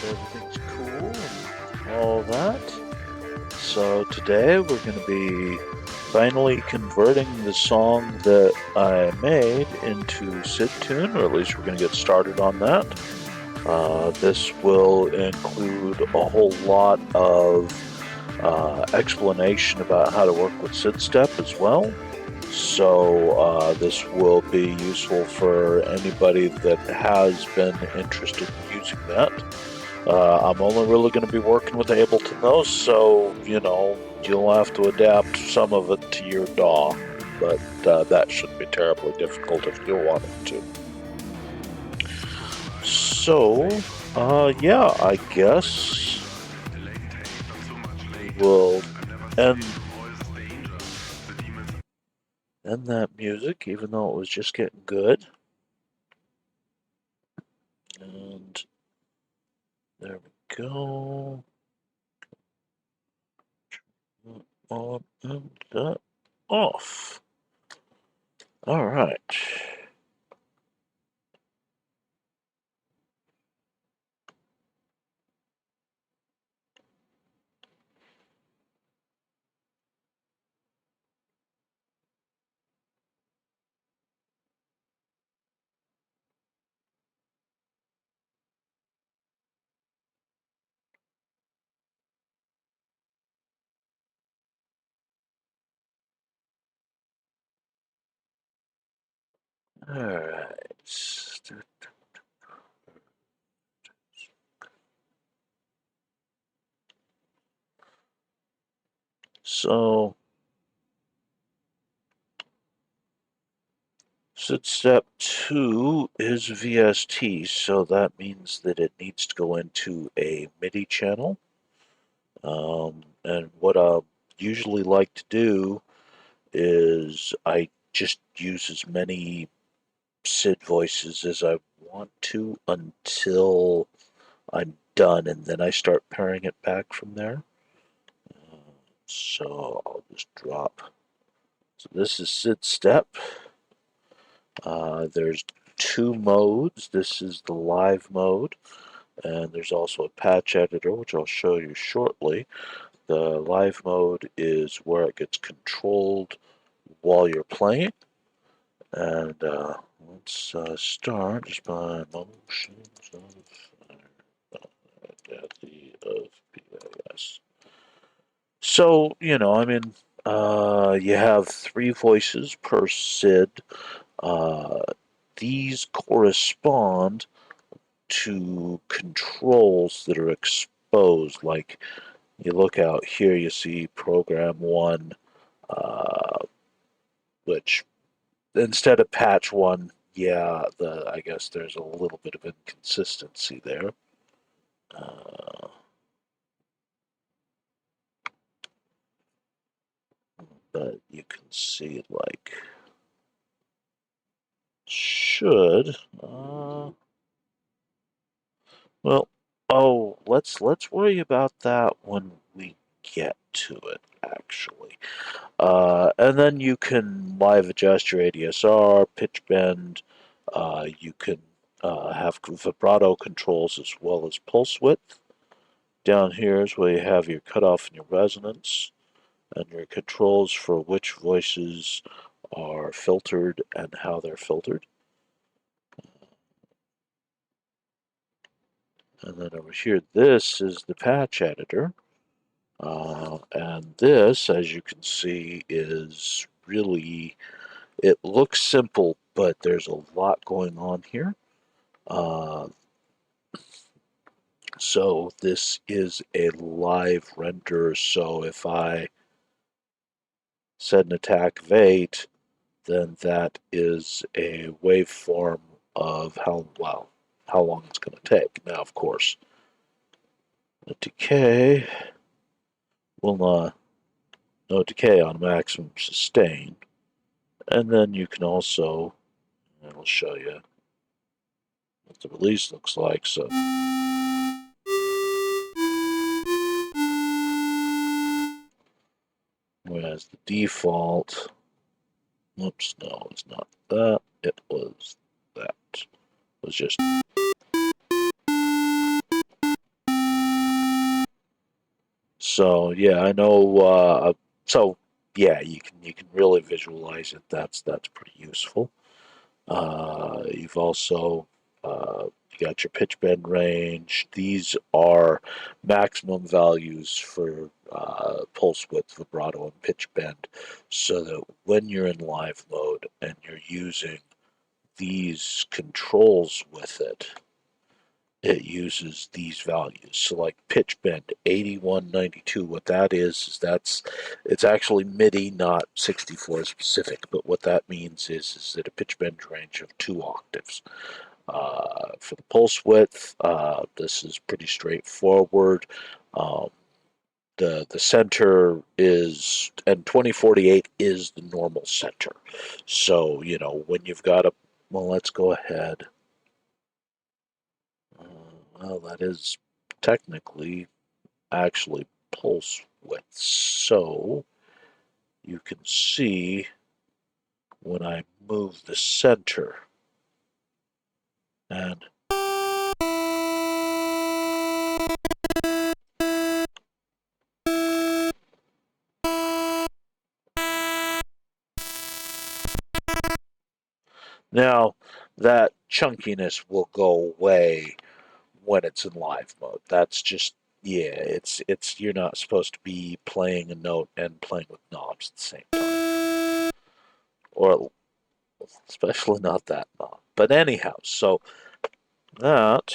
everything's cool and all that. So today we're going to be finally converting the song that I made into SID tune, or at least we're going to get started on that. This will include a whole lot of explanation about how to work with SIDStep as well. So this will be useful for anybody that has been interested in using that. I'm only really going to be working with Ableton though, so you'll have to adapt some of it to your DAW, but that shouldn't be terribly difficult if you wanted to. So, yeah, I guess we'll end that music, even though it was just getting good. And there we go. On and that off. All right. All right. So, SID Step 2 is VST, so that means that it needs to go into a MIDI channel. And what I usually like to do is I just use as many SID voices as I want to until I'm done, and then I start pairing it back from there. So I'll just drop. So this is SID Step. There's two modes. This is the live mode, and there's also a patch editor, which I'll show you shortly. The live mode is where it gets controlled while you're playing. And let's start just by motions of deathy of PIS. So, you have three voices per SID. These correspond to controls that are exposed. Like you look out here, you see program one, which instead of patch one, yeah, I guess there's a little bit of inconsistency there. But you can see like should well, oh, let's worry about that when we get to it, actually. And then you can live adjust your ADSR, pitch bend. You can have vibrato controls as well as pulse width. Down here is where you have your cutoff and your resonance, and your controls for which voices are filtered and how they're filtered. And then over here, this is the patch editor. And this, as you can see, is really, it looks simple, but there's a lot going on here. So this is a live render. So if I set an attack of 8, then that is a waveform of how long it's going to take. Now, of course, the decay will not, no decay on maximum sustain. And then you can also, and I'll show you what the release looks like. So whereas the default, oops, no, it's not that, it was that. It was just So yeah, I know. So yeah, you can really visualize it. That's pretty useful. You've also you got your pitch bend range. These are maximum values for pulse width, vibrato, and pitch bend, so that when you're in live mode and you're using these controls with it, it uses these values. So like pitch bend 8192, what that is it's actually MIDI, not 64 specific, but what that means is that a pitch bend range of 2 octaves. For the pulse width, this is pretty straightforward. Um, the center is, and 2048 is the normal center. So, when you've got well, let's go ahead. Well, that is technically actually pulse width. So you can see when I move the center, and now that chunkiness will go away when it's in live mode. That's just, yeah, it's you're not supposed to be playing a note and playing with knobs at the same time, or especially not that knob. But anyhow, so that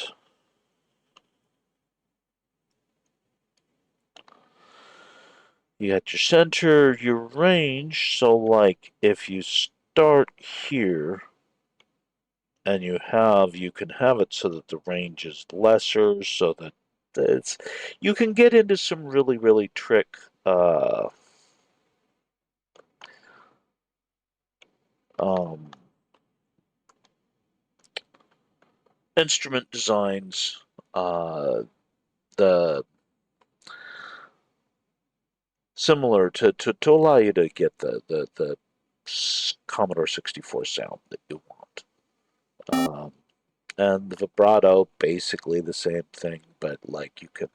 you got your center, your range. So like if you start here and you can have it so that the range is lesser, so that it's you can get into some really trick um, instrument designs. The Similar to allow you to get the Commodore 64 sound that you want. Um, and the vibrato, basically the same thing, but like you can.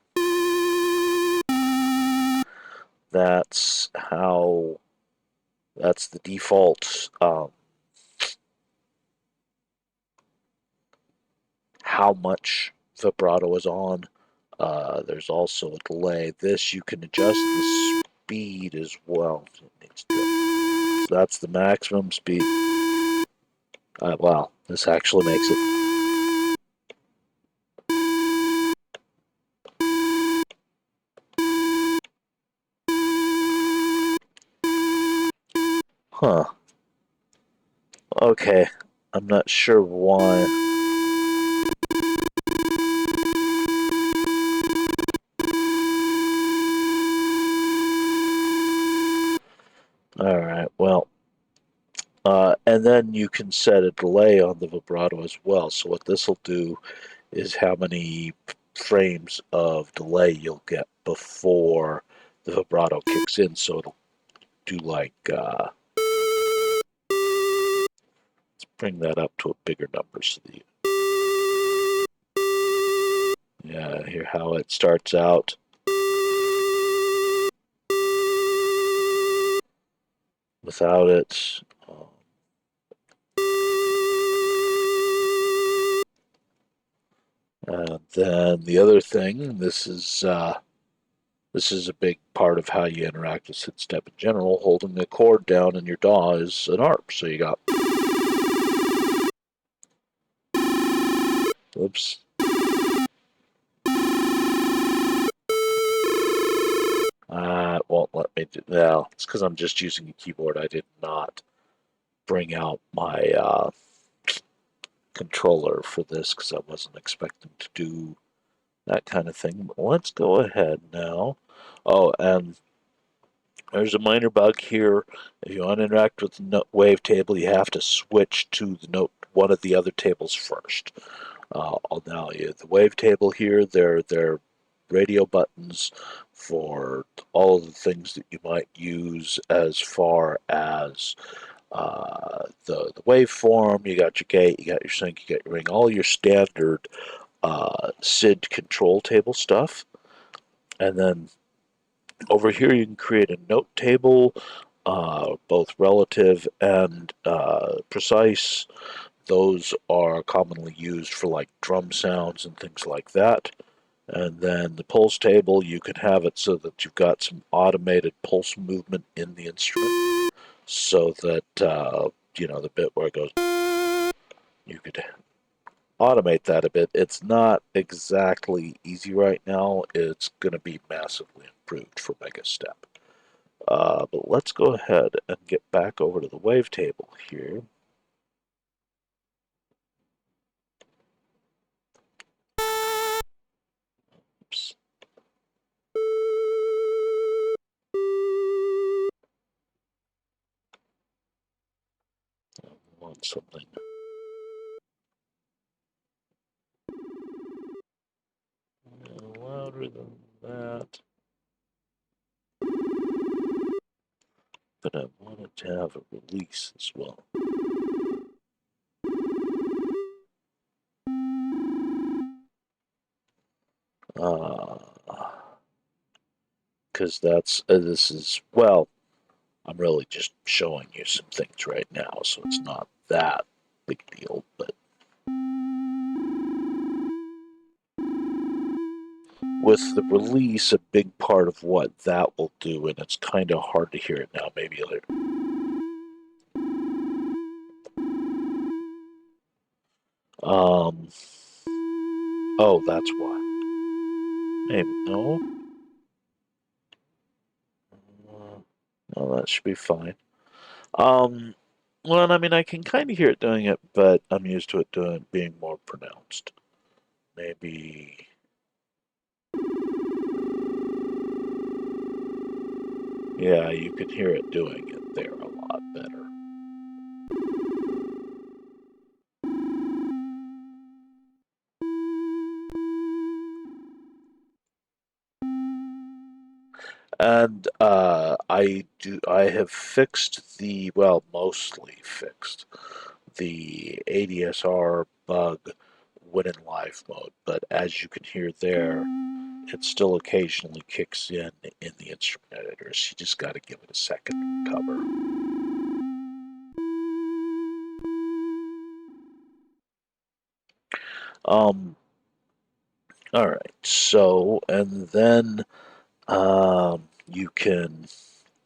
That's how. That's the default. How much vibrato is on. There's also a delay. This you can adjust the speed as well. So that's the maximum speed. Wow, this actually makes it. Huh. Okay. I'm not sure why. Alright, well. And then you can set a delay on the vibrato as well. So what this will do is how many frames of delay you'll get before the vibrato kicks in. So it'll do like, let's bring that up to a bigger number so that yeah, hear how it starts out. Without it. And then the other thing, this is a big part of how you interact with SIDStep in general. Holding the chord down in your DAW is an ARP. So you got, oops. It won't let me do. Well, it's because I'm just using a keyboard. I did not bring out my controller for this because I wasn't expecting to do that kind of thing. But let's go ahead now. Oh, and there's a minor bug here. If you want to interact with the note wavetable, you have to switch to the note one of the other tables first. Now, the wavetable here, they're radio buttons for all of the things that you might use as far as the waveform. You got your gate, you got your sync, you got your ring, all your standard SID control table stuff. And then Over here you can create a note table, both relative and precise. Those are commonly used for like drum sounds and things like that. And then the pulse table, you can have it so that you've got some automated pulse movement in the instrument, so that the bit where it goes, you could automate that a bit. It's not exactly easy right now. It's going to be massively improved for Megastep. But let's go ahead and get back over to the wavetable here. Oops. I want something louder than that. But I wanted to have a release as well. Because this is, well, I'm really just showing you some things right now, so it's not that big deal, but with the release, a big part of what that will do, and it's kind of hard to hear it now, maybe later. Oh, that's why. Maybe, no? No, that should be fine. Um, well, I mean, I can kind of hear it doing it, but I'm used to it being more pronounced. Maybe. Yeah, you can hear it doing it there a lot better. And I have fixed mostly fixed the ADSR bug when in live mode, but as you can hear there, it still occasionally kicks in the instrument editors. You just got to give it a second to recover. Um, all right, so, and then you can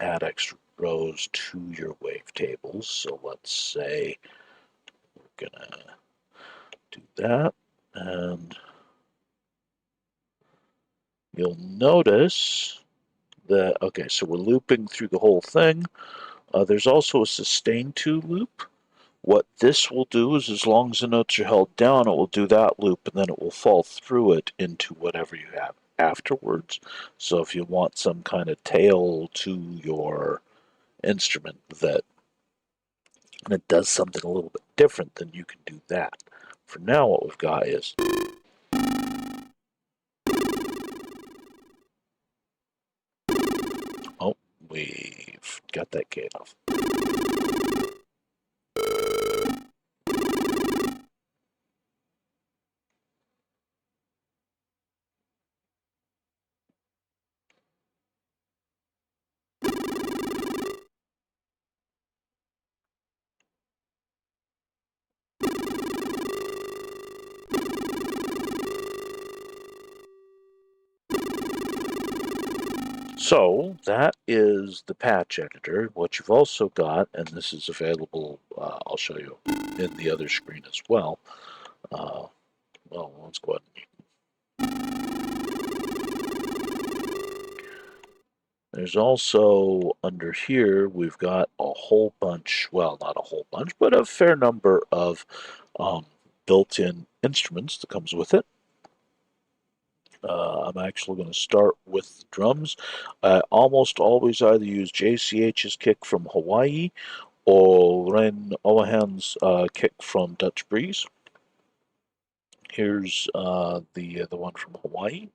add extra rows to your wavetables. So let's say we're gonna do that, and you'll notice that, okay, so we're looping through the whole thing. There's also a sustain to loop. What this will do is, as long as the notes are held down, it will do that loop, and then it will fall through it into whatever you have afterwards. So if you want some kind of tail to your instrument that and it does something a little bit different, then you can do that. For now, what we've got is, oh, we've got that gate off. So that is the patch editor. What you've also got, and this is available, I'll show you in the other screen as well. Well, let's go ahead and there's also under here, we've got a whole bunch, well, not a whole bunch, but a fair number of built-in instruments that comes with it. I'm actually going to start with the drums. I almost always either use JCH's kick from Hawaii or Ren Owahan's kick from Dutch Breeze. Here's the one from Hawaii.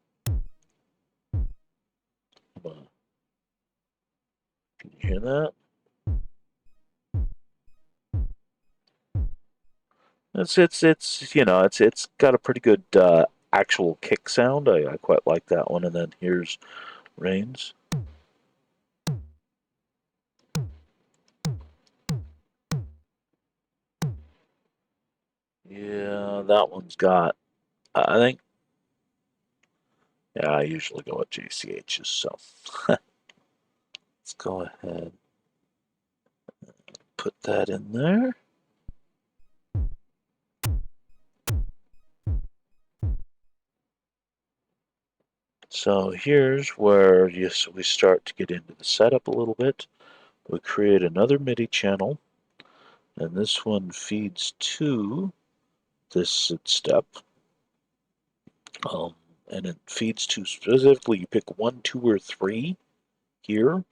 Can you hear that? It's got a pretty good actual kick sound. I quite like that one. And then here's Rains. Yeah, that one's got, I think, yeah, I usually go with JCHs, so let's go ahead, put that in there. So here's where we start to get into the setup a little bit. We create another MIDI channel, and this one feeds to this SID step. And it feeds to specifically, you pick 1, 2, or 3 here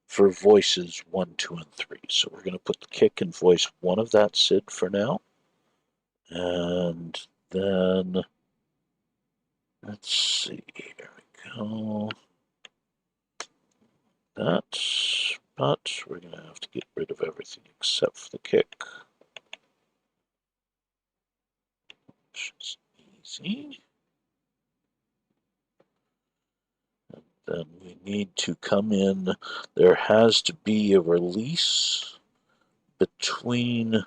for voices 1, 2, and 3. So we're going to put the kick in voice 1 of that SID for now. And then, let's see, here we go. But we're going to have to get rid of everything except for the kick, which is easy. And then we need to come in, there has to be a release between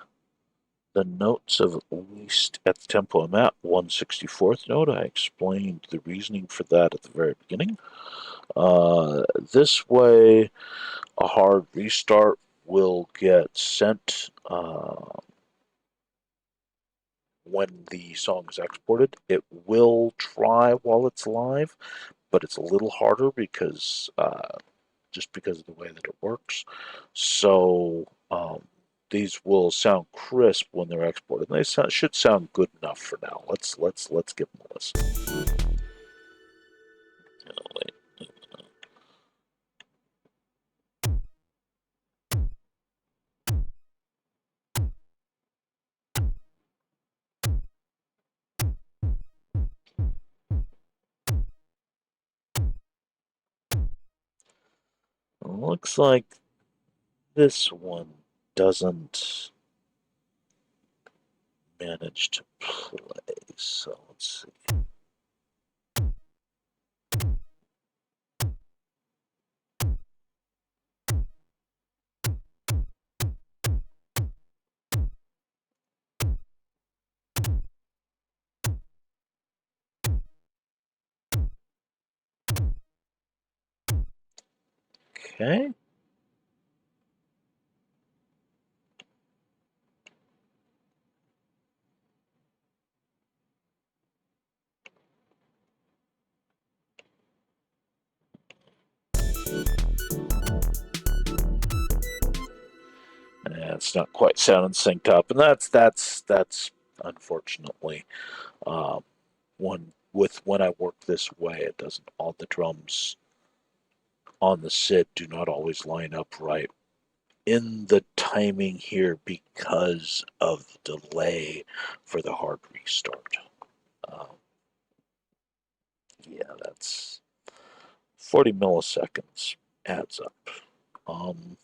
the notes of at least at the tempo I'm at, 1/64th note. I explained the reasoning for that at the very beginning. This way, a hard restart will get sent when the song is exported. It will try while it's live, but it's a little harder because just because of the way that it works. So these will sound crisp when they're exported. They should sound good enough for now. Let's give them a listen. Oh, wait. Looks like this one doesn't manage to play. So let's see. Okay. Yeah, it's not quite sounding synced up, and that's unfortunately when I work this way, it doesn't. All the drums on the SID do not always line up right in the timing here because of the delay for the hard restart. Um, yeah, that's 40 milliseconds adds up. Um,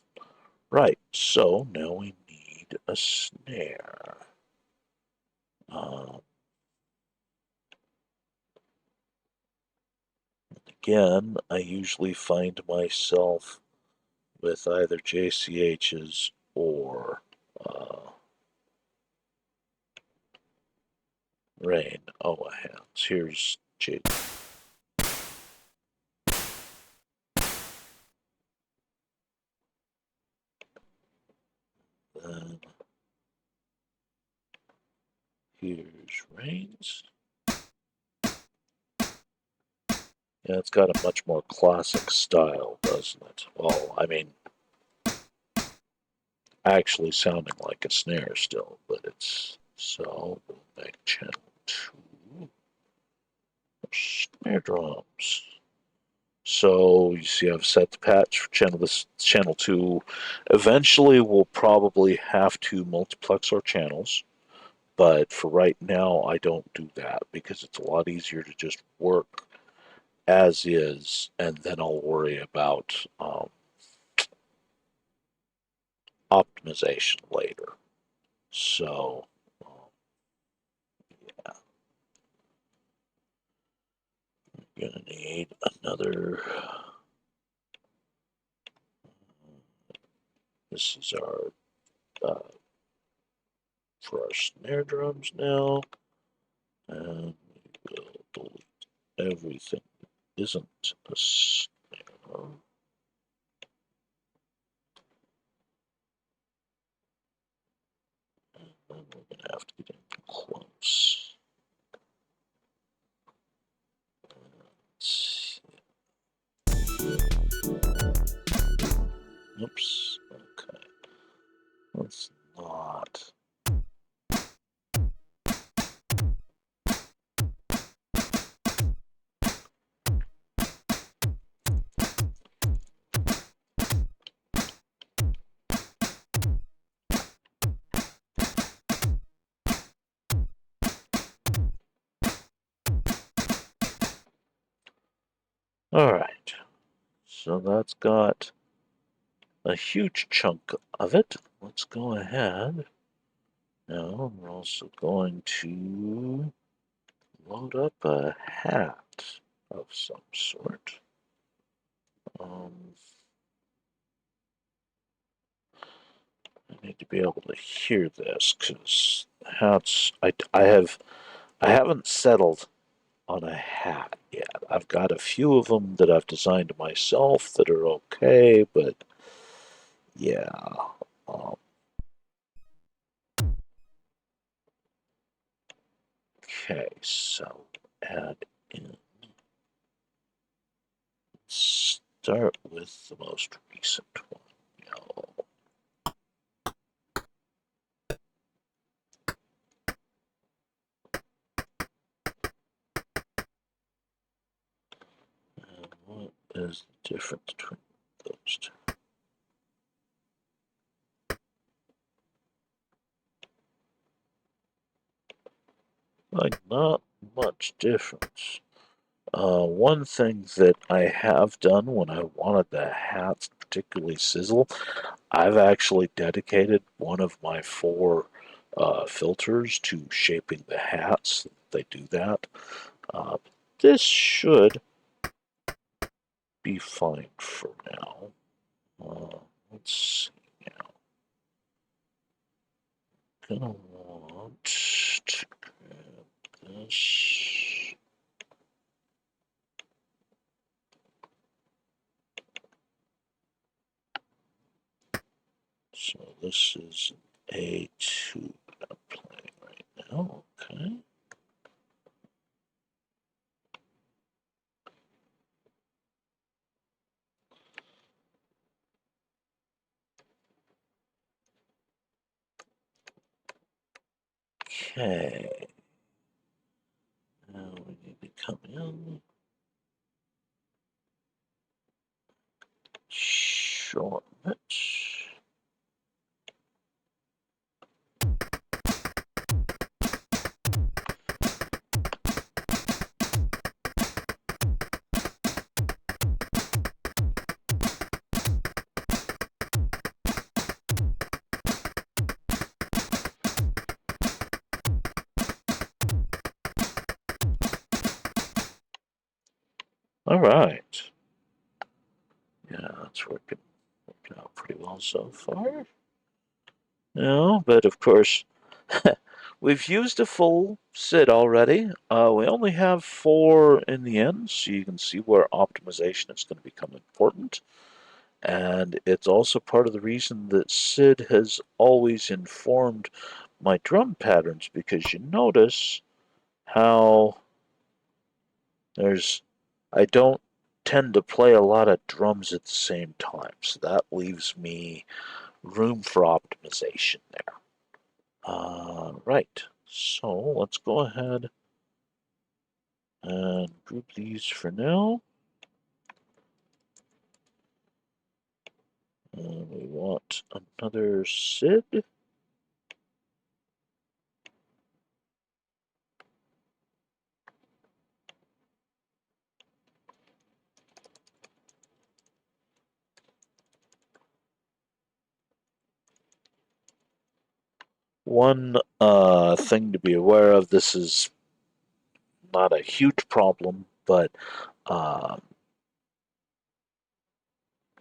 right, so now we need a snare. Um, Again, I usually find myself with either JCHs or Rain. Oh, hands. Here's J. Then here's Rains. Yeah, it's got a much more classic style, doesn't it? Well, I mean, actually sounding like a snare still, but it's so. We'll make channel 2 snare drums. So you see, I've set the patch for channel 2. Eventually, we'll probably have to multiplex our channels, but for right now, I don't do that because it's a lot easier to just work as is, and then I'll worry about optimization later. So, yeah, I'm gonna need another. This is our for our snare drums now. And we will delete everything that isn't a snare. And then we're going to have to get in close. Oops. Okay. Let's not. All right. So that's got a huge chunk of it. Let's go ahead. Now we're also going to load up a hat of some sort. I need to be able to hear this because hats. I haven't settled on a hat yet. I've got a few of them that I've designed myself that are okay, but yeah. Um, okay, so add in. Start with the most recent one. Yellow. And what is the difference between those two? Like, not much difference. One thing that I have done when I wanted the hats particularly sizzle, I've actually dedicated one of my four filters to shaping the hats. They do that. Uh, this should be fine for now. Let's see now. Gonna want to grab this. So this is A2 that I'm playing right now. Okay. Okay. Now we need to come in. Shorten it. All right. Yeah, that's working out pretty well so far. No, but of course, we've used a full SID already. We only have four in the end, so you can see where optimization is going to become important. And it's also part of the reason that SID has always informed my drum patterns, because you notice how I don't tend to play a lot of drums at the same time, so that leaves me room for optimization there. Right, so let's go ahead and group these for now. And we want another SID. One thing to be aware of, this is not a huge problem, but uh,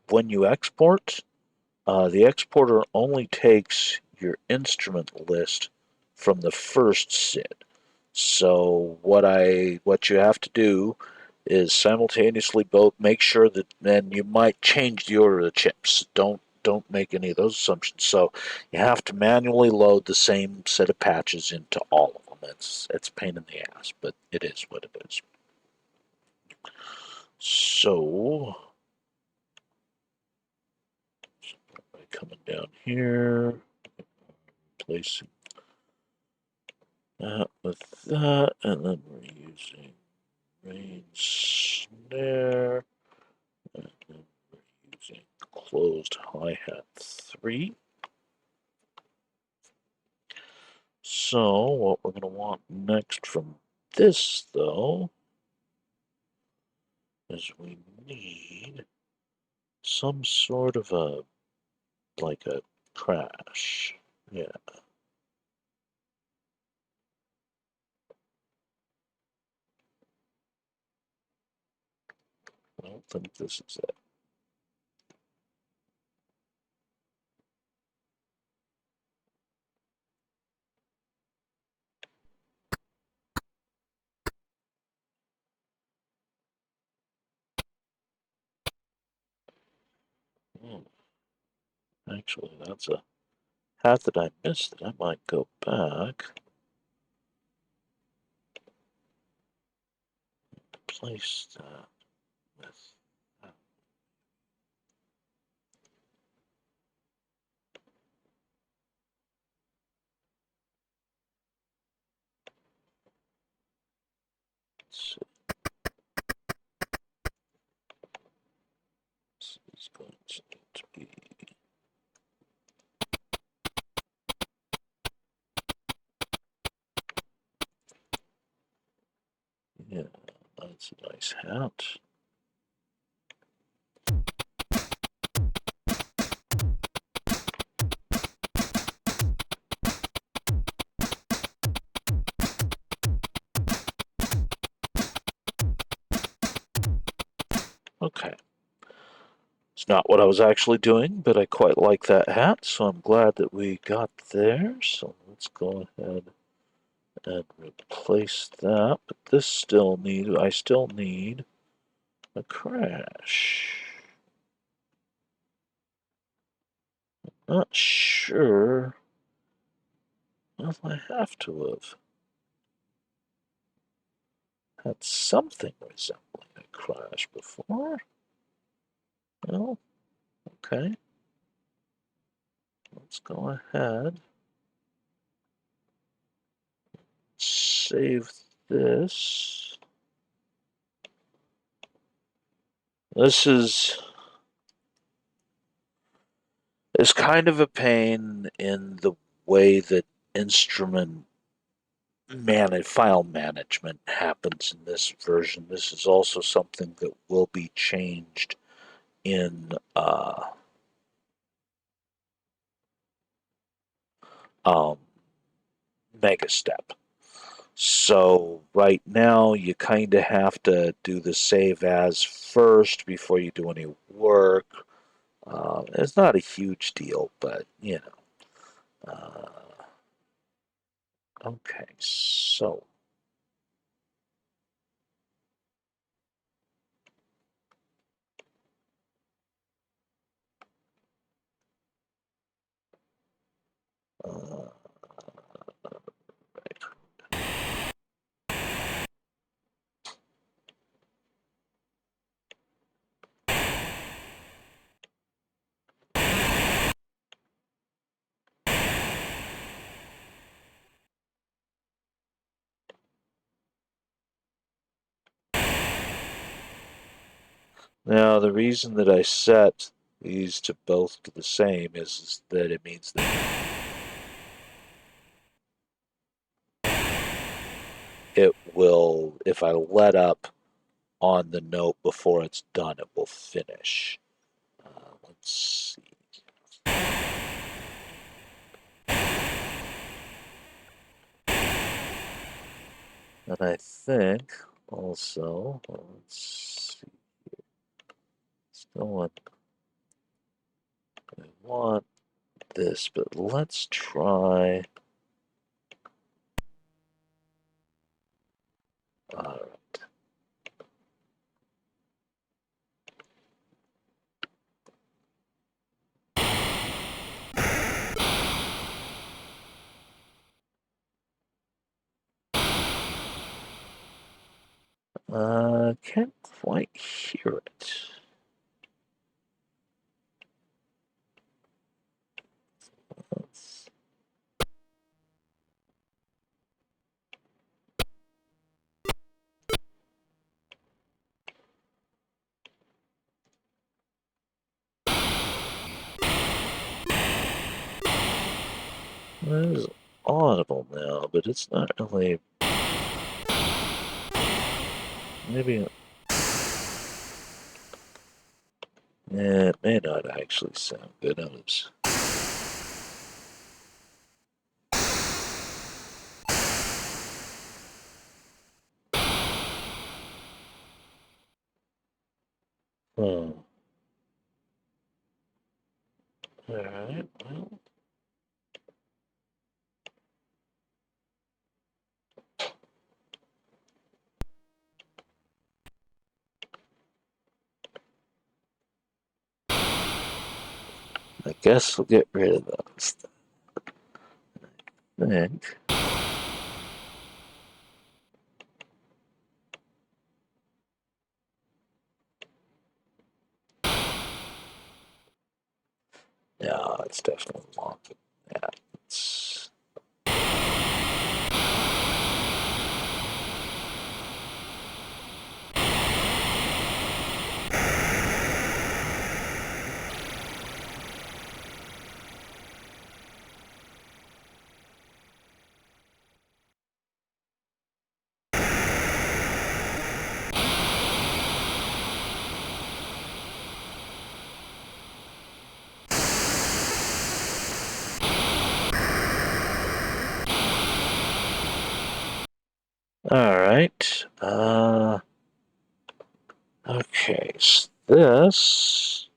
when you export, the exporter only takes your instrument list from the first SID. So what you have to do is simultaneously both make sure that, then you might change the order of the chips. Don't make any of those assumptions. So you have to manually load the same set of patches into all of them. It's a pain in the ass, but it is what it is. So coming down here, placing that with that, and then we're using rain snare, and then we're using closed hi-hat 3. So what we're going to want next from this, though, is we need some sort of like a crash. Yeah. I don't think this is it. Hmm. Actually, that's a hat that I missed that I might go back. Place that with that. So this is going to need to be, yeah, that's a nice hat. Okay. It's not what I was actually doing, but I quite like that hat, so I'm glad that we got there. So let's go ahead and replace that. But I still need a crash. Not sure if I have to have had something resembling a crash before. Well, okay. Let's go ahead. Save this. This is kind of a pain in the way that instrument file management happens in this version. This is also something that will be changed in um, Megastep. So right now you kind of have to do the save as first before you do any work. It's not a huge deal, but you know. Okay, so uh, now the reason that I set these to both to the same is that it means that it will, if I let up on the note before it's done, it will finish. Let's see. And I think also, let's see, it's going, I want this, but let's try Can't quite hear it. It is audible now, but it's not really. Maybe it may not actually sound good. Hmm. All right. Well, I guess we'll get rid of those. I think. No, it's definitely longer than that. It's, all right. Okay. So this.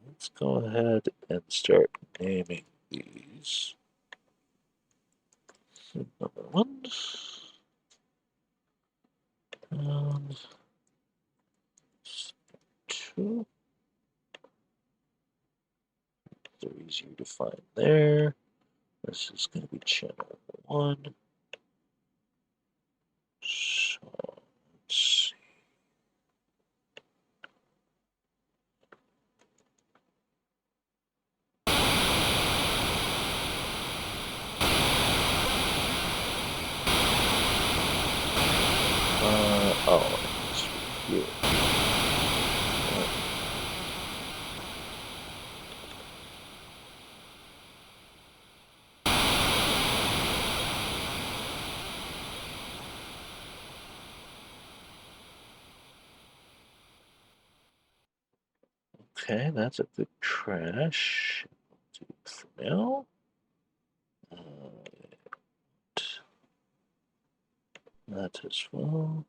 Let's go ahead and start naming these. So number one. And two. They're easier to find there. This is going to be channel one. So let's see. Oh, it's here. Okay, that's a good crash. Do it for now. That as well.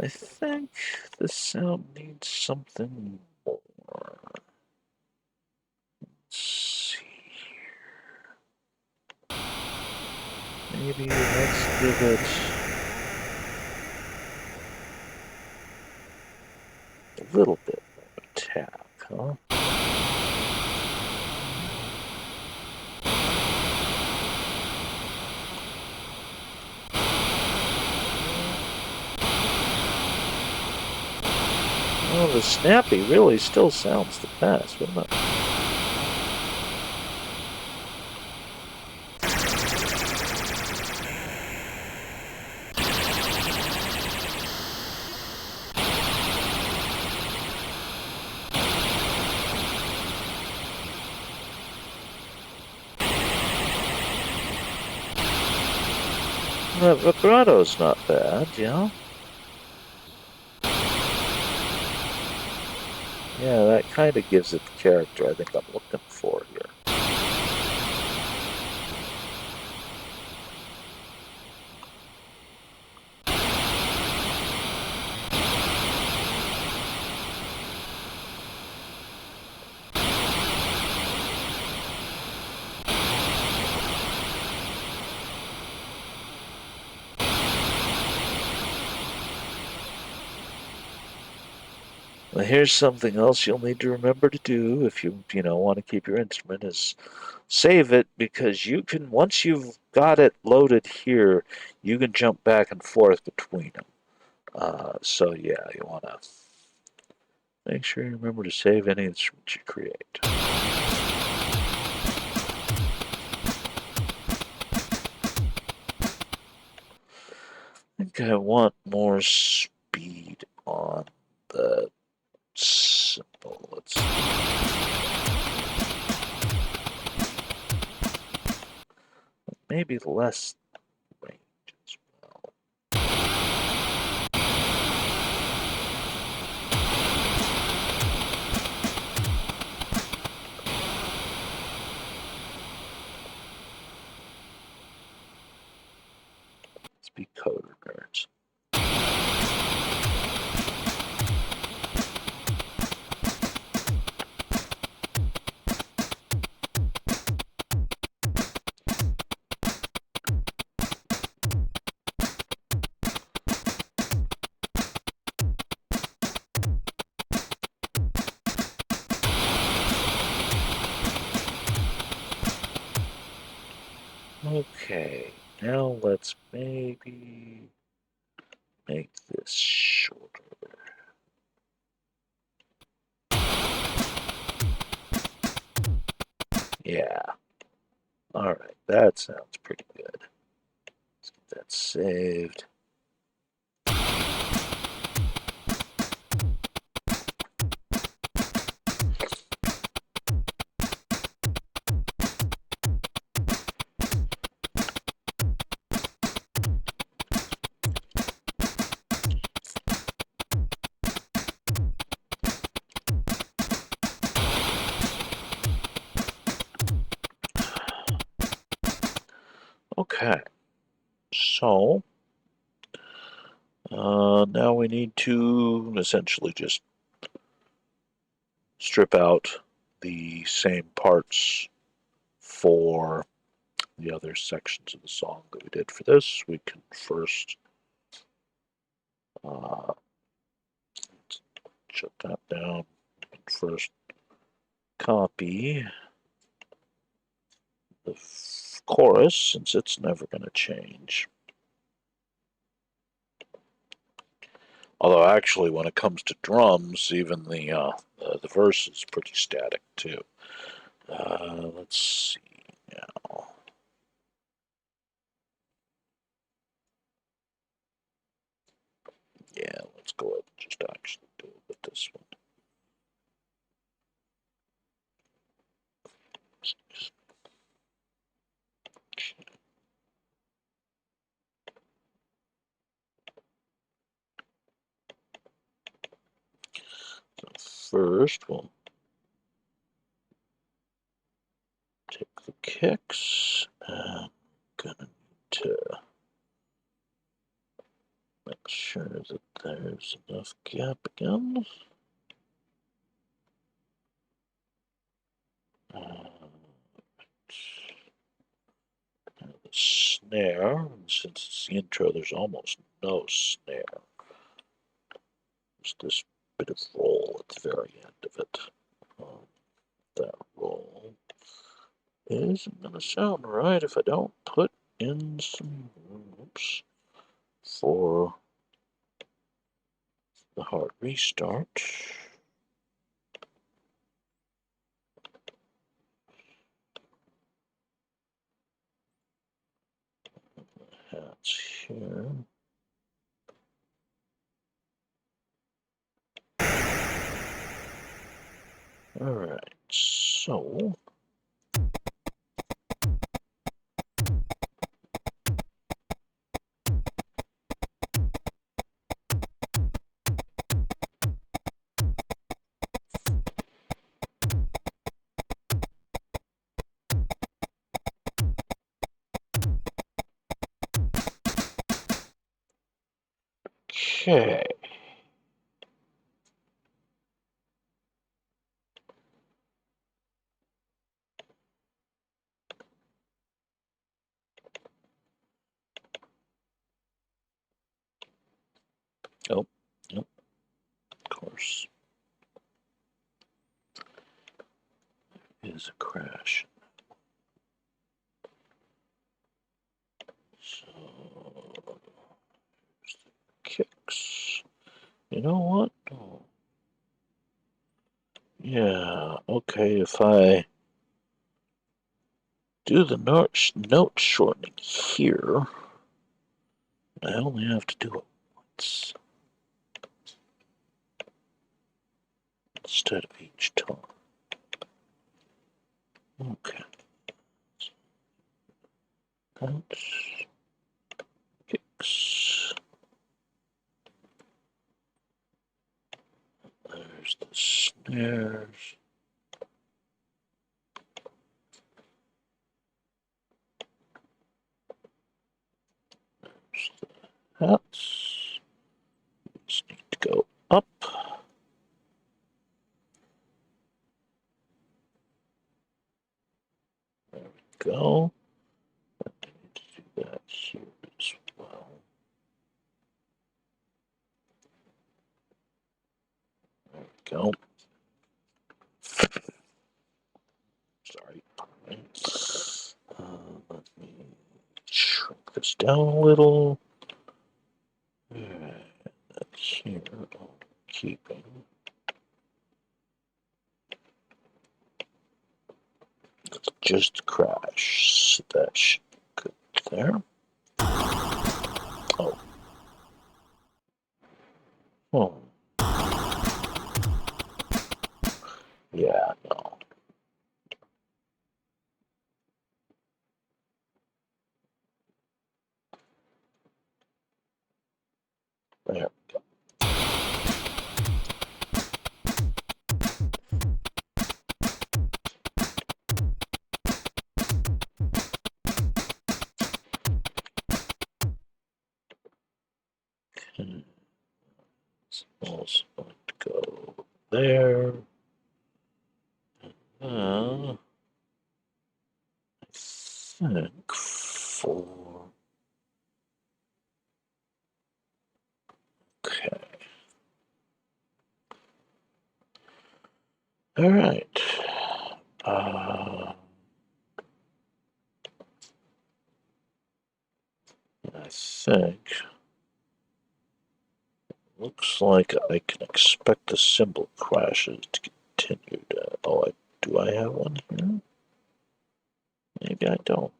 I think the sound needs something more. Let's see here. Maybe let's give it a little bit more attack, huh? Well, the snappy really still sounds the best. What about? The vibrato's not bad, yeah. Yeah, that kind of gives it the character I think I'm looking for here. Well, here's something else you'll need to remember to do if you want to keep your instrument is save it because you can once you've got it loaded here, you can jump back and forth between them. So yeah, you want to make sure you remember to save any instruments you create. I think I want more speed on the symbol. Maybe less range as well. Let's be coder nerds. Okay, now let's maybe make this shorter. Yeah. Alright, that sounds pretty good. Let's get that saved. Okay, so now we need to essentially just strip out the same parts for the other sections of the song that we did for this. We can first uh, shut that down. We can first copy the chorus since it's never going to change. Although actually, when it comes to drums, even the verse is pretty static too. Let's see now. Yeah, let's go ahead and just actually do it with this one. So first, we'll take the kicks. I'm gonna need to make sure that there's enough gap again. The snare, since it's the intro, there's almost no snare. There's this bit of roll at the very end of it. That roll isn't going to sound right if I don't put in some oops, for the hard restart. Hats here. Alright, so okay. Oh, nope, of course. is a crash. So, here's the kicks. You know what? Oh, yeah, okay, if I do the note shortening here, I only have to do it once instead of each time. Okay. That's kicks. There's the snares. There's the hats. Just need to go up. There we go. I need to do that here as well. There we go. Sorry. Let me shrink this down a little. Alright, that here I'll keep it. It's just crash. So that should be good there. Oh. Oh. Yeah, no. There we go. Okay. It's also going to go there. I think for... Okay. Alright. I think... Looks like I can expect the cymbal crashes to continue to... Oh, do I have one here? Maybe I don't.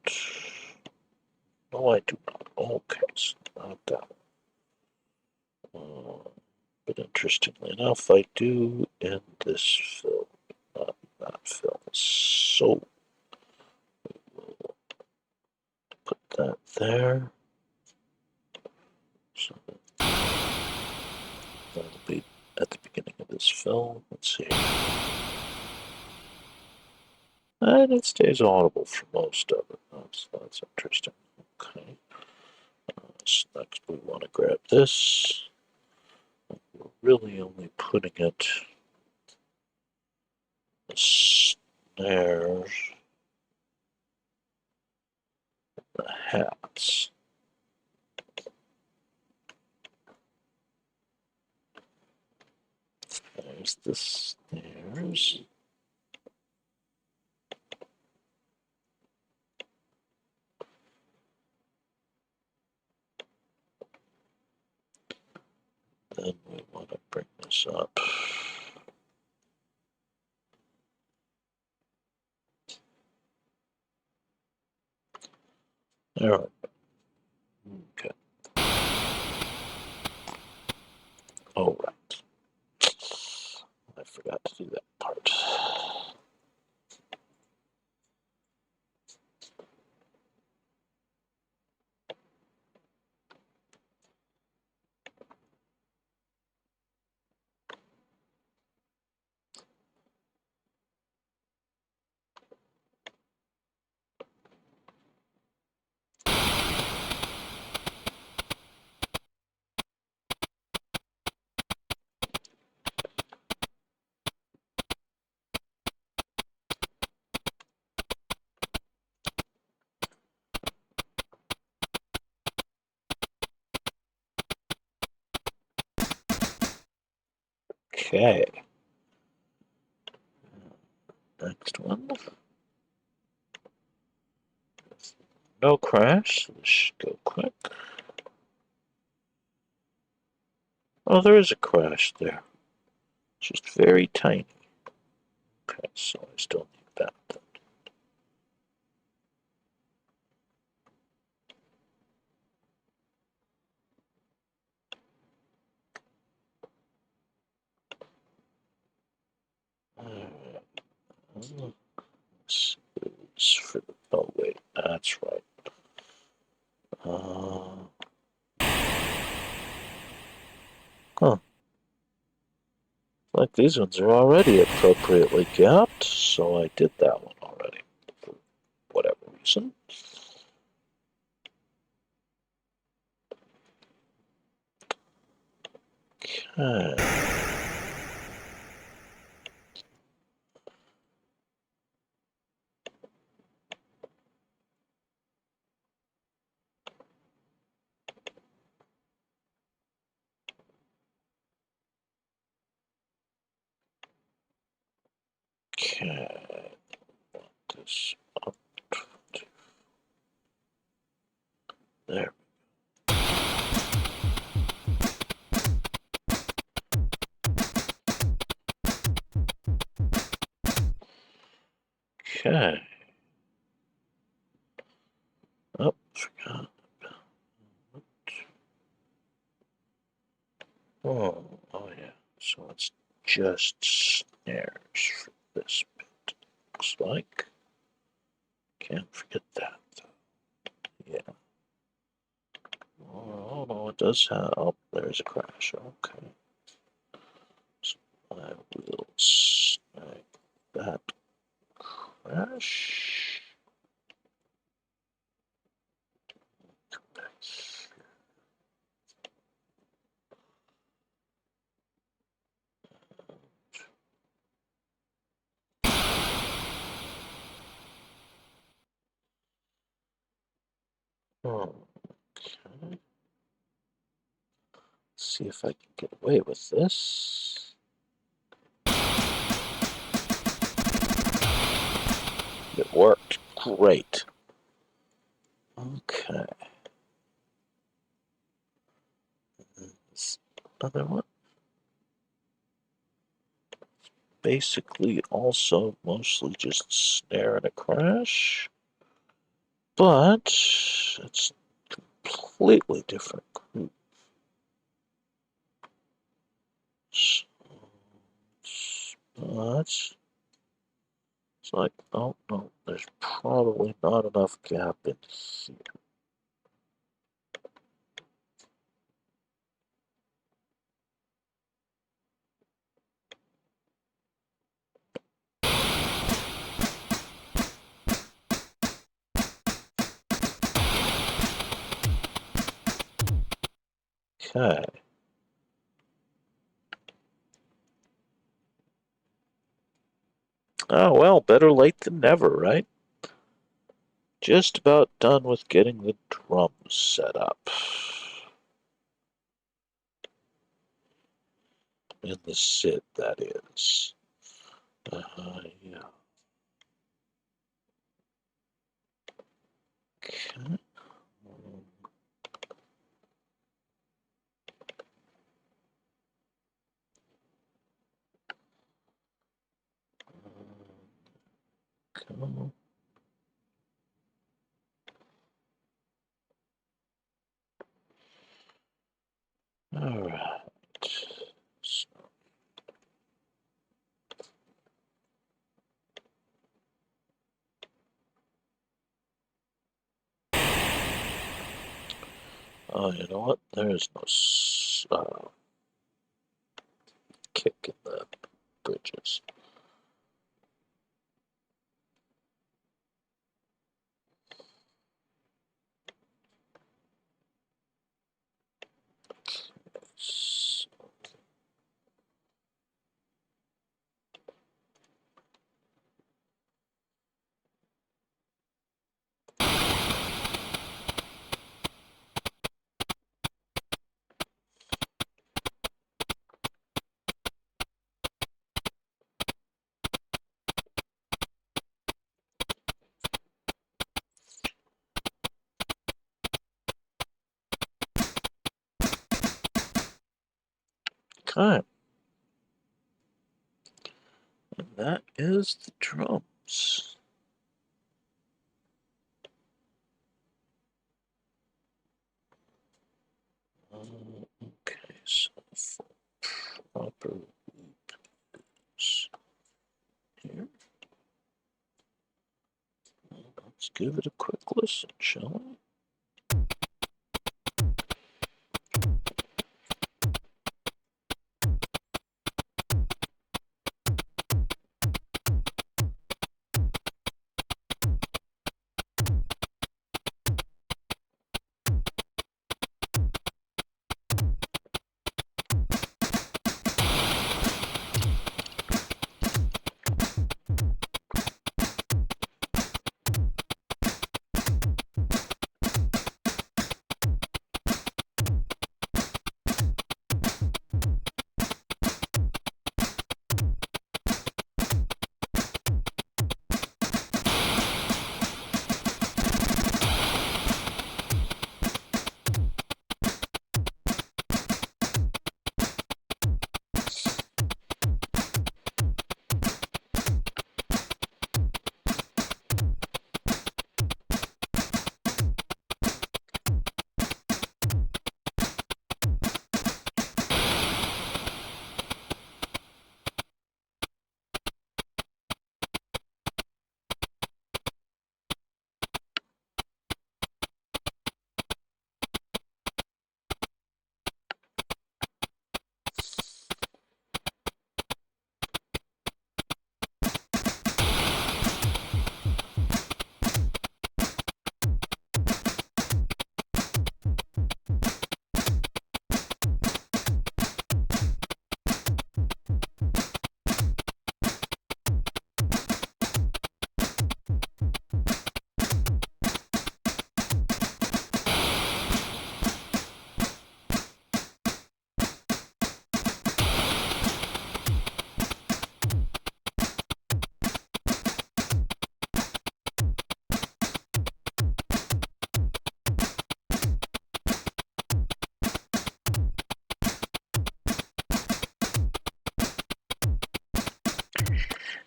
No, I do not. Okay, so not that one. But interestingly enough, I do in this film, not that film. So we'll put that there. So that'll be at the beginning of this film. Let's see. And it stays audible for most of it. That's interesting. Okay. So next we want to grab this. We're really only putting it the snares, the hats. There's the snares. Then we want to bring this up. All right. Okay. All right. I forgot to do that part. Okay. Next one. No crash. This should go quick. Oh, there is a crash there. Just very tiny. Okay, so I still need that. Oh, wait, that's right. Huh. Like these ones are already appropriately gapped, so I did that one already for whatever reason. Okay. Okay. This up. There. Okay. Oh, forgot. Oh yeah. So it's just snares for this bit. Looks like. Can't forget that. Yeah. Oh no, it does have. Oh, there's a crash. Okay. So I will snag that crash. Come back here. Okay. See if I can get away with this. It worked. Great. Okay. This other one. Basically also mostly just snare and a crash. But it's completely different group. But it's like, oh no, there's probably not enough gap in here. Okay. Oh well, better late than never, right? Just about done with getting the drums set up. In the SID, that is. Yeah. Okay. Come on. All right. So, oh, you know what? There is no kick in the bridges. So, Okay. And that is the drums. Okay, so for proper loops here. Let's give it a quick listen, shall we?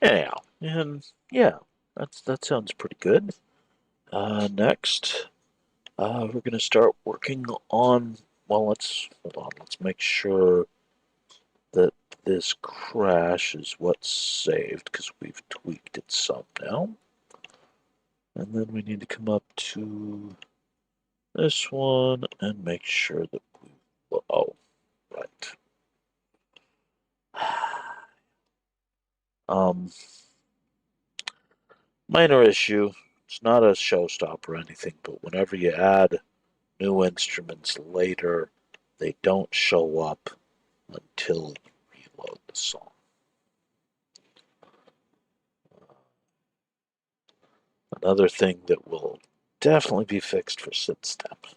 Anyhow, and yeah, that sounds pretty good. Next, we're gonna start working on. Well, let's hold on. Let's make sure that this crash is what's saved because we've tweaked it some now. And then we need to come up to this one and make sure that we. Oh, right. Um, minor issue. It's not a showstopper or anything, but whenever you add new instruments later, they don't show up until you reload the song. Another thing that will definitely be fixed for SIDStep.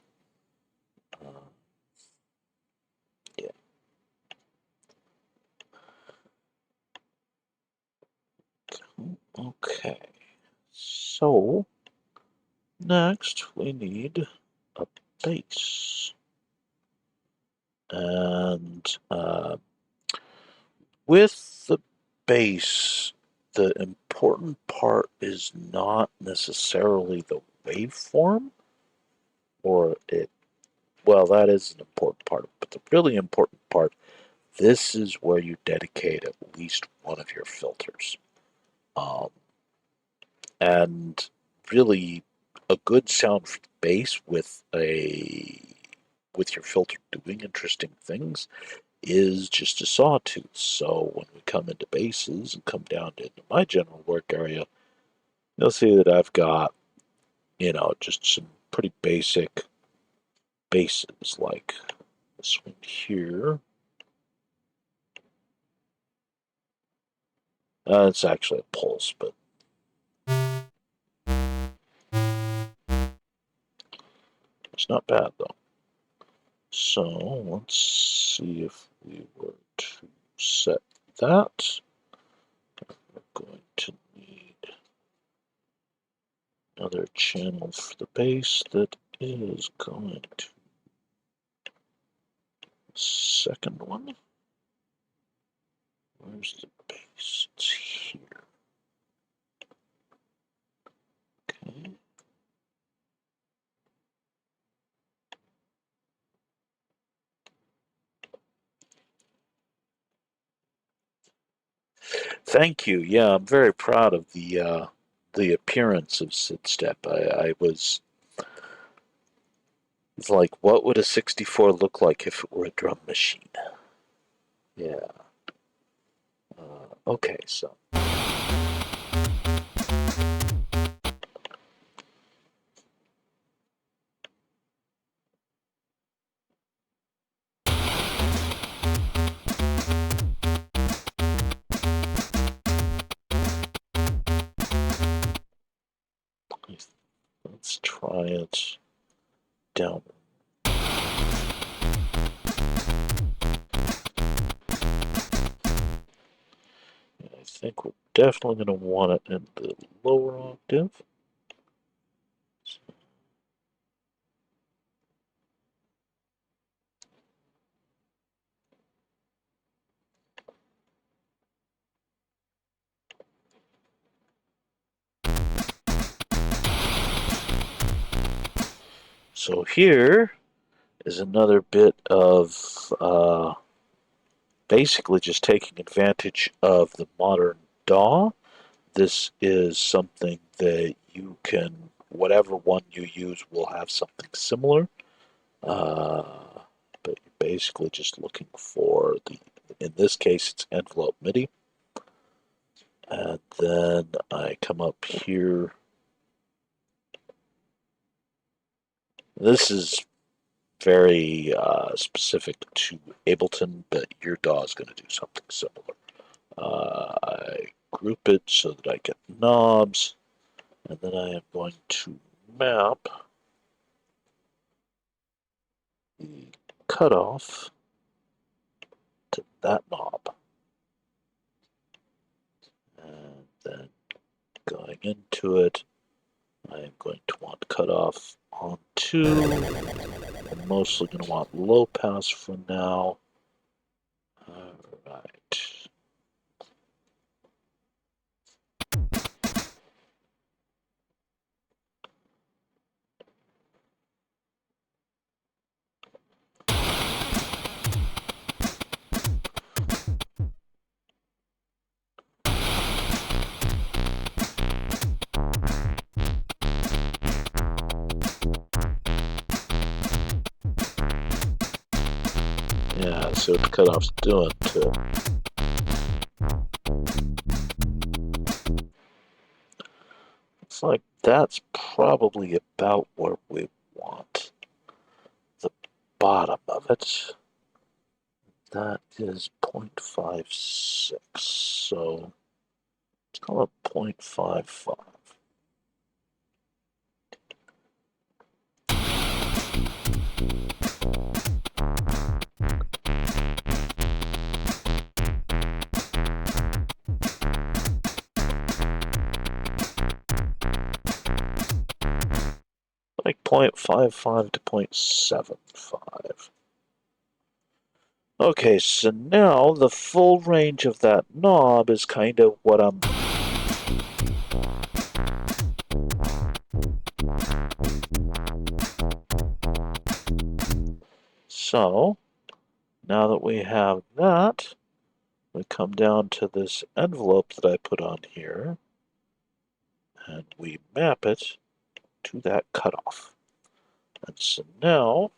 Uh, yeah. Okay. So next we need a bass. And with the bass, the important part is not necessarily the waveform, or it, well, that is an important part, but the really important part, this is where you dedicate at least one of your filters. Um, and really, a good sound for the bass with your filter doing interesting things is just a sawtooth. So when we come into basses and come down into my general work area, you'll see that I've got, just some pretty basic basses like this one here. It's actually a pulse, but it's not bad though. So let's see if we were to set that. We're going to need another channel for the bass that is going to second one. Where's the base? It's here. Okay. Thank you. Yeah, I'm very proud of the appearance of SIDStep. I was it's like, what would a 64 look like if it were a drum machine? Yeah. Okay, let's try it down. I think we're definitely going to want it in the lower octave. So here is another bit of basically just taking advantage of the modern DAW. This is something that you can, whatever one you use will have something similar. But you're basically just looking for in this case, it's envelope MIDI. And then I come up here. This is very specific to Ableton, but your DAW is going to do something similar. I group it so that I get knobs, and then I am going to map the cutoff to that knob. And then going into it, I am going to want cutoff on 2. I'm mostly going to want low pass for now. Alright. Yeah, see what the cutoff's doing too. It's like that's probably about where we want the bottom of it. That is 0.56, so let's call it 0.55. 0.55 to 0.75. Okay, so now the full range of that knob is kind of what I'm... So, now that we have that, we come down to this envelope that I put on here, and we map it to that cutoff. And so now,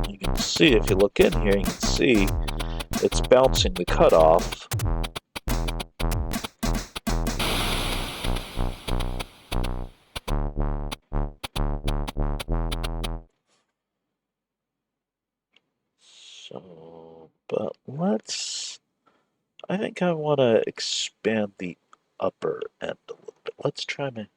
you can see, if you look in here, you can see it's bouncing the cutoff. I think I want to expand the upper end a little bit. Let's try my.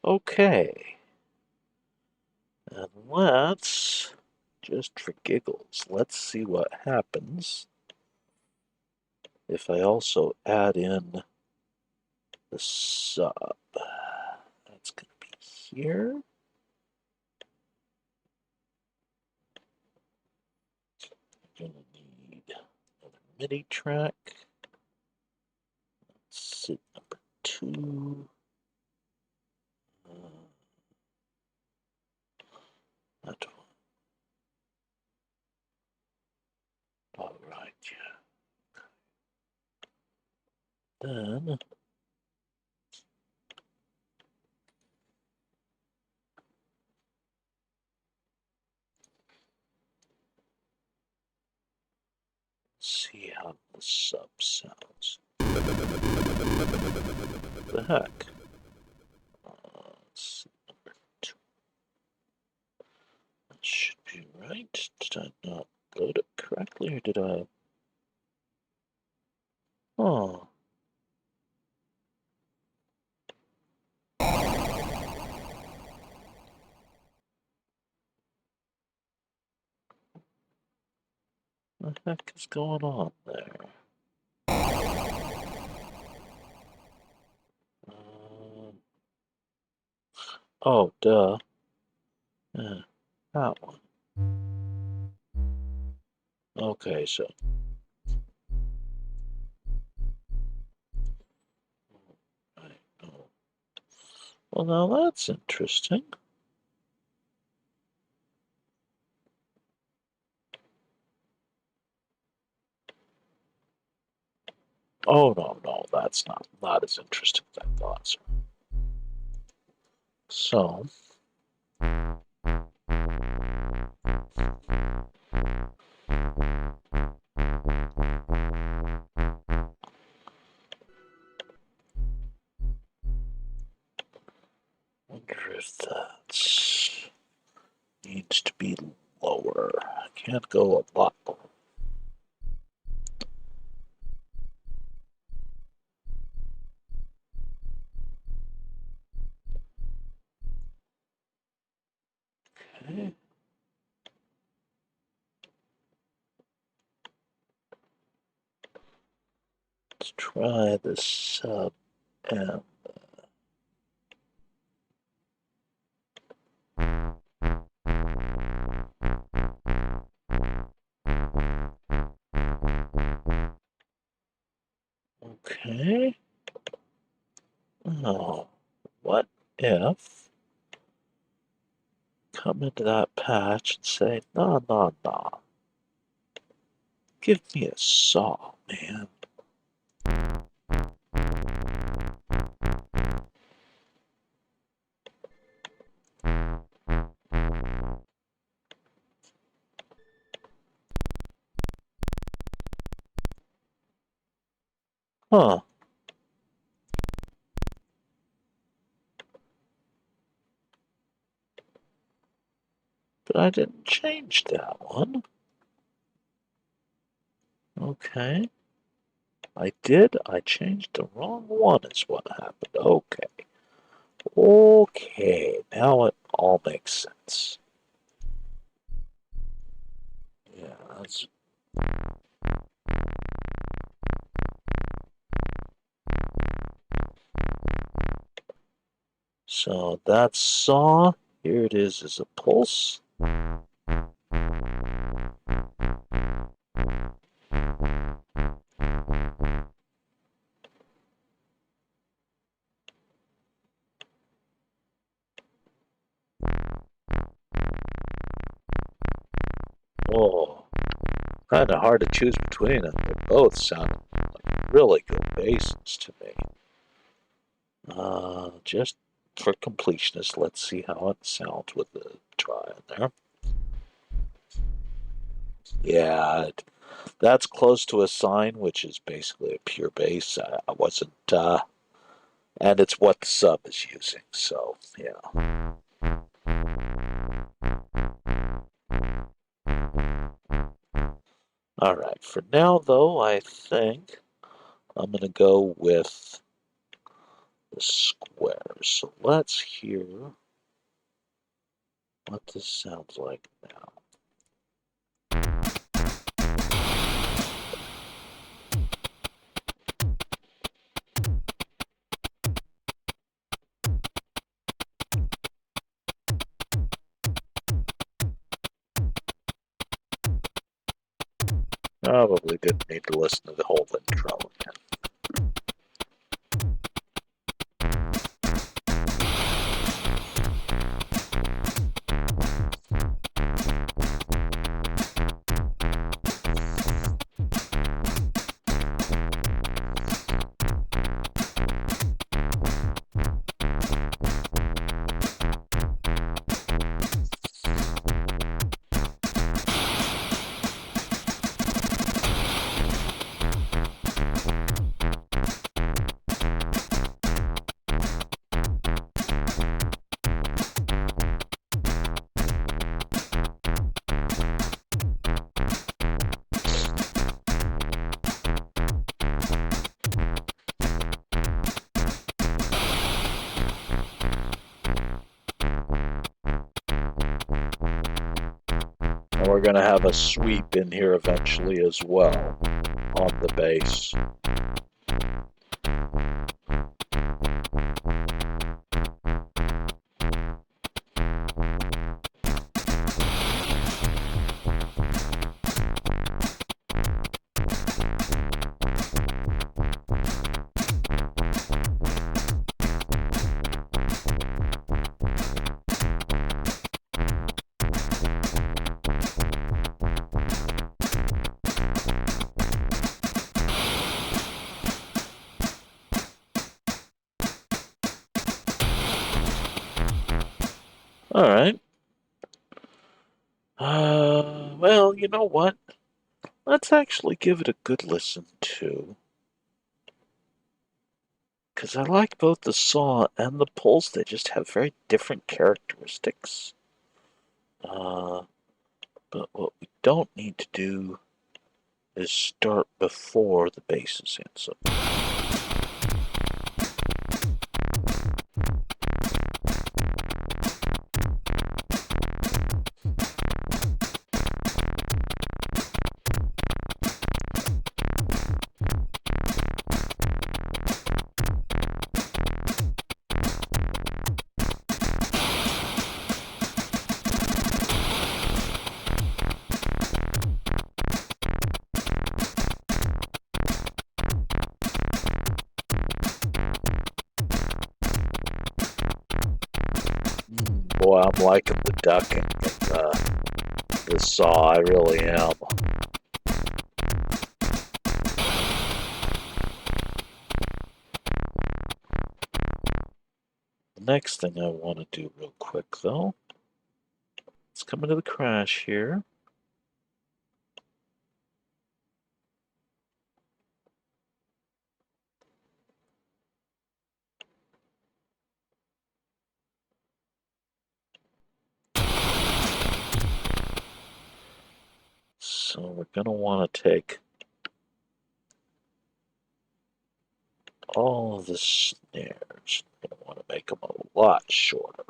Okay. And let's, just for giggles, let's see what happens if I also add in the sub. That's going to be here. Going to need another MIDI track. SID number 2. That one. All right, yeah. Then see how the sub sounds. The heck? SID number 2. That should be right. Did I not load it correctly, or did I? Oh. What the heck is going on there? Oh, duh. Yeah, that one. Okay, so. Right, oh. Well, now that's interesting. Oh, no, that's not as interesting as I thought. So, wonder if that needs to be lower. I can't go a lot lower. Okay. Let's try the sub M. Okay. Oh, what if come into that patch and say, nah. Give me a saw, man. Huh. But I didn't change that one. Okay. I did. I changed the wrong one is what happened. Okay. Okay. Now it all makes sense. Yeah, that's... So that saw, here it is as a pulse. Oh, kind of hard to choose between them. They both sound like really good basses to me. Just for completionist, let's see how it sounds with the try in there. Yeah, that's close to a sine, which is basically a pure bass. I wasn't, and it's what the sub is using. So yeah. All right. For now, though, I think I'm gonna go with the squares. So let's hear what this sounds like now. Probably didn't need to listen to the whole intro again. And we're gonna have a sweep in here eventually as well on the bass. All right. Well, you know what? Let's actually give it a good listen too. Because I like both the saw and the pulse. They just have very different characteristics. Uh, but what we don't need to do is start before the bass is in. So. Boy, I'm liking the ducking and the saw. I really am. The next thing I want to do real quick, though, let's come into the crash here. So we're going to want to take all the snares. We're going to want to make them a lot shorter.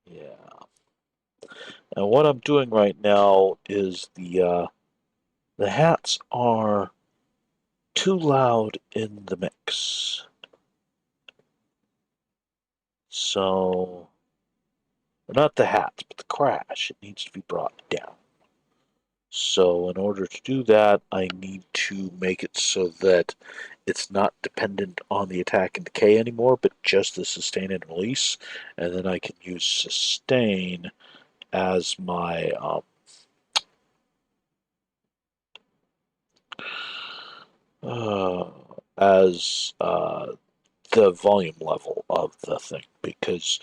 Yeah. And what I'm doing right now is the hats are too loud in the mix. So, not the hats, but the crash. It needs to be brought down. So in order to do that, I need to make it so that it's not dependent on the attack and decay anymore, but just the sustain and release. And then I can use sustain as my uh, as the volume level of the thing, because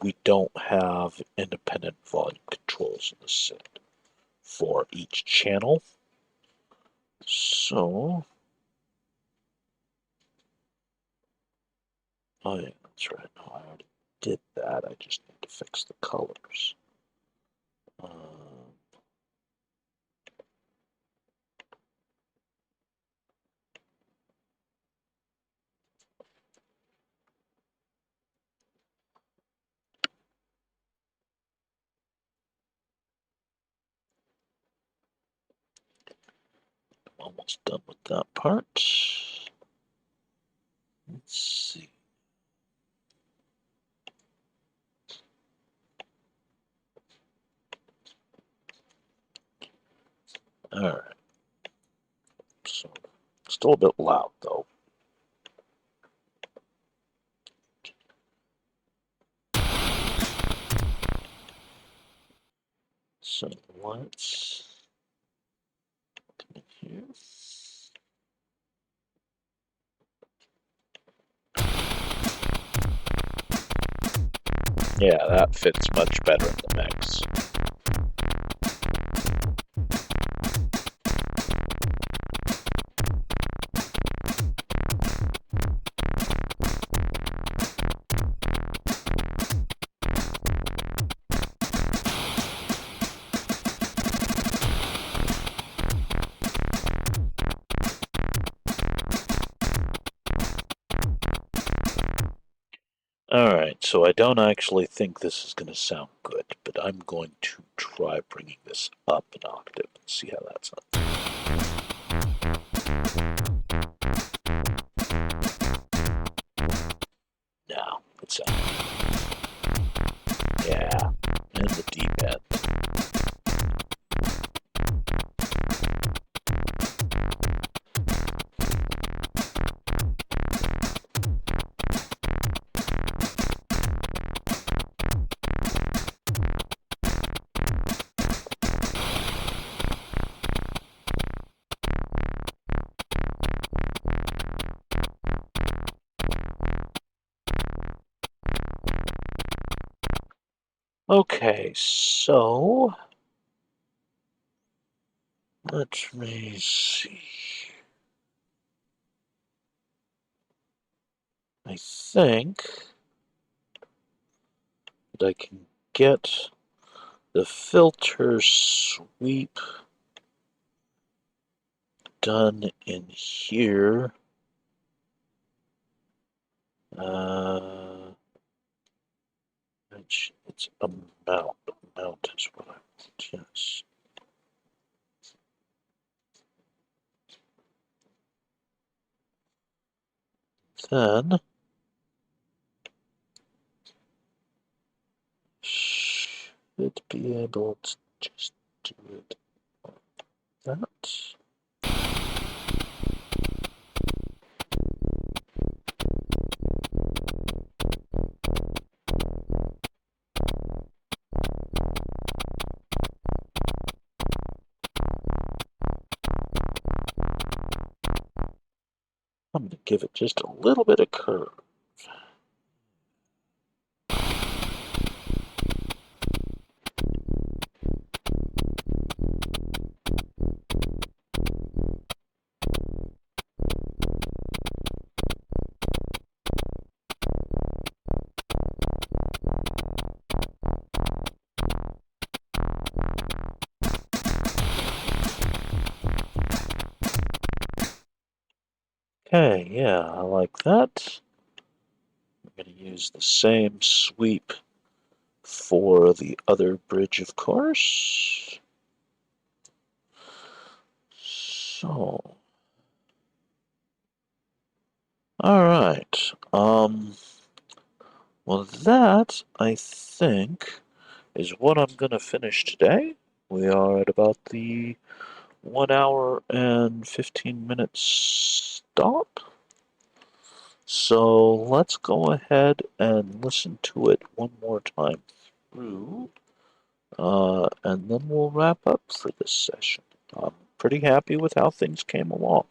we don't have independent volume controls in the SID for each channel. So, oh yeah, that's right. No, I already did that. I just need to fix the colors. Almost done with that part. Let's see. All right. So, still a bit loud though. So let's come in here. Yeah, that fits much better in the mix. Alright, so I don't actually think this is going to sound good, but I'm going to try bringing this up an octave and see how that sounds. Now, it sounds. Yeah, in the deep end. Okay, so let me see. I think that I can get the filter sweep done in here. It's amount. Amount is what I want, yes. Then should be able to just do it like that. I'm going to give it just a little bit of curve. Okay, yeah, I like that. I'm going to use the same sweep for the other bridge, of course. So, all right. Well, that I think is what I'm going to finish today. We are at about the 1 hour and 15 minutes stop. So let's go ahead and listen to it one more time through, and then we'll wrap up for this session. I'm pretty happy with how things came along.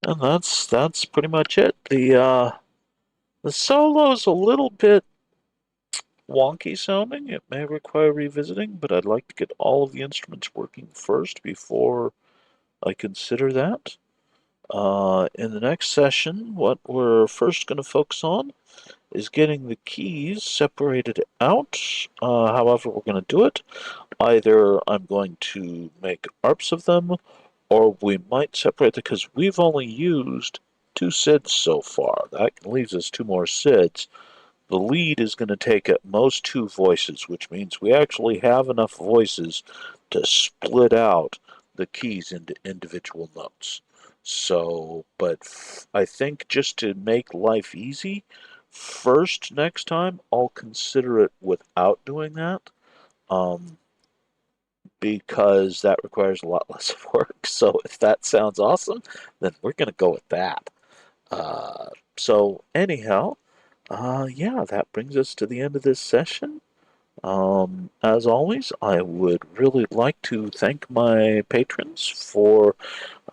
And that's pretty much it. The solo's a little bit wonky sounding. It may require revisiting, but I'd like to get all of the instruments working first before I consider that. In the next session, what we're first going to focus on is getting the keys separated out. However, we're going to do it. Either I'm going to make ARPs of them, or we might separate them because we've only used 2 SIDs so far. That leaves us 2 more SIDs. The lead is going to take at most 2 voices, which means we actually have enough voices to split out the keys into individual notes. So, but I think just to make life easy, first next time I'll consider it without doing that, um, because that requires a lot less work. So if that sounds awesome, then we're going to go with that. So anyhow, yeah, that brings us to the end of this session. As always, I would really like to thank my patrons for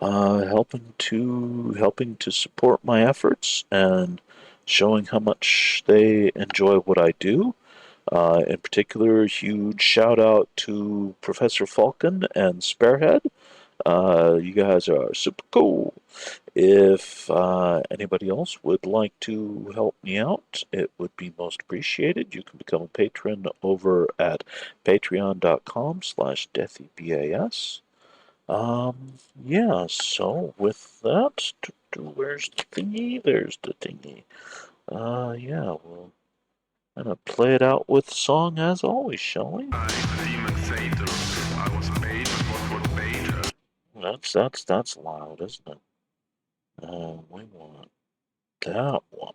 helping to support my efforts and showing how much they enjoy what I do. In particular, huge shout out to Professor Falcon and Sparehead. You guys are super cool. If anybody else would like to help me out, it would be most appreciated. You can become a patron over at patreon.com/deathybas. Yeah, so with that, where's the thingy? There's the thingy. Yeah, we'll kind of play it out with song as always, shall we? That's loud, isn't it? We want that one.